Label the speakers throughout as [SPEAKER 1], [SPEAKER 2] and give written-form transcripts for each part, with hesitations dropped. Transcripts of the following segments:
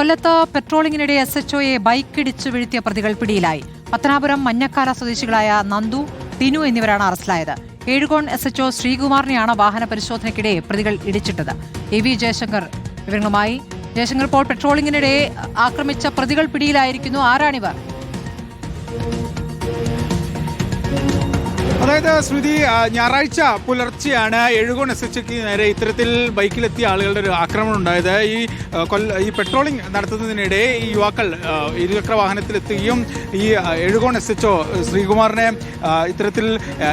[SPEAKER 1] കൊല്ലത്ത് പെട്രോളിങ്ങിനിടെ SHOയെ ബൈക്കിടിച്ച് വീഴ്ത്തിയ പ്രതികൾ പിടിയിലായി. പത്തനാപുരം മഞ്ഞക്കാല സ്വദേശികളായ നന്ദു, ടിനു എന്നിവരാണ് അറസ്റ്റിലായത്. ഏഴുകോൺ SHO ശ്രീകുമാറിനെയാണ് വാഹന പരിശോധനയ്ക്കിടെ പ്രതികൾ ഇടിച്ചിട്ടത്. AV ജയശങ്കർ വിവരങ്ങളുമായി. ജയശങ്കർ, ഇപ്പോൾ പെട്രോളിങ്ങിനിടെ ആക്രമിച്ച പ്രതികൾ പിടിയിലായിരിക്കുന്നു. ആരാണിവർ?
[SPEAKER 2] അതായത് സ്മൃതി, ഞായറാഴ്ച പുലർച്ചെയാണ് ഏഴുകോൺ SHOയ്ക്ക് നേരെ ഇത്തരത്തിൽ ബൈക്കിലെത്തിയ ആളുകളുടെ ഒരു ആക്രമണം ഉണ്ടായത്. ഈ പെട്രോളിംഗ് നടത്തുന്നതിനിടെ ഈ യുവാക്കൾ ഇരുചക്ര വാഹനത്തിലെത്തുകയും ഈ ഏഴുകോൺ SHO ശ്രീകുമാറിനെ ഇത്തരത്തിൽ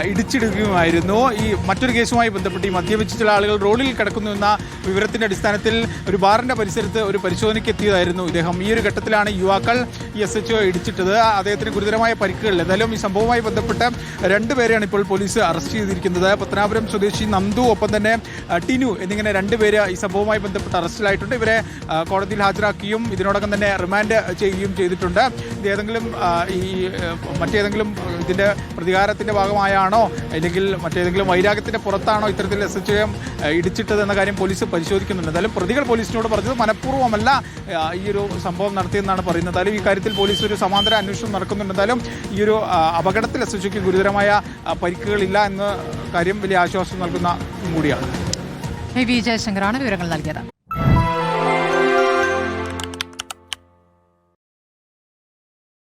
[SPEAKER 2] ഇടിച്ചിടുകയുമായിരുന്നു. ഈ മറ്റൊരു കേസുമായി ബന്ധപ്പെട്ട് ഈ മദ്യപിച്ച ചില ആളുകൾ റോഡിൽ കിടക്കുന്നു എന്ന വിവരത്തിന്റെ അടിസ്ഥാനത്തിൽ ഒരു ബാറിന്റെ പരിസരത്ത് ഒരു പരിശോധനയ്ക്ക് എത്തിയതായിരുന്നു ഇദ്ദേഹം. ഈ ഒരു ഘട്ടത്തിലാണ് യുവാക്കൾ ഈ SHO ഇടിച്ചിട്ടത്. അദ്ദേഹത്തിന് ഗുരുതരമായ പരിക്കുകൾ. ഏതായാലും ഈ സംഭവവുമായി ബന്ധപ്പെട്ട് രണ്ടുപേരെയാണ് ഇപ്പോൾ പോലീസ് അറസ്റ്റ് ചെയ്തിരിക്കുന്നത്. പത്തനാപുരം സ്വദേശി നന്ദു, ഒപ്പം തന്നെ ടിനു എന്നിങ്ങനെ രണ്ടുപേര് ഈ സംഭവവുമായി ബന്ധപ്പെട്ട് അറസ്റ്റിലായിട്ടുണ്ട്. ഇവരെ കോടതിയിൽ ഹാജരാക്കുകയും ഇതിനോടകം തന്നെ റിമാൻഡ് ചെയ്യുകയും ചെയ്തിട്ടുണ്ട്. ഇത് മറ്റേതെങ്കിലും ഇതിൻ്റെ പ്രതികാരത്തിൻ്റെ ഭാഗമായാണോ അല്ലെങ്കിൽ മറ്റേതെങ്കിലും വൈരാഗ്യത്തിൻ്റെ പുറത്താണോ ഇത്തരത്തിൽ SHOയെ ഇടിച്ചിട്ടത് എന്ന കാര്യം പോലീസ് പരിശോധിക്കുന്നുണ്ട്. എന്തായാലും പ്രതികൾ പോലീസിനോട് പറഞ്ഞത് മനഃപൂർവ്വമല്ല ഈ ഒരു സംഭവം നടത്തിയെന്നാണ് പറയുന്നത്. എന്തായാലും ഈ കാര്യത്തിൽ പോലീസ് ഒരു സമാന്തര അന്വേഷണം നടക്കുന്നുണ്ട്. എന്തായാലും ഈ ഒരു അപകടത്തിൽ SHOയ്ക്ക് ഗുരുതരമായ പരിക്കുകളില്ല എന്ന കാര്യം വലിയ ആശ്വാസം നൽകുന്ന കൂടിയാണ്.
[SPEAKER 1] AV ജയശങ്കറാണ് വിവരങ്ങൾ നൽകിയത്.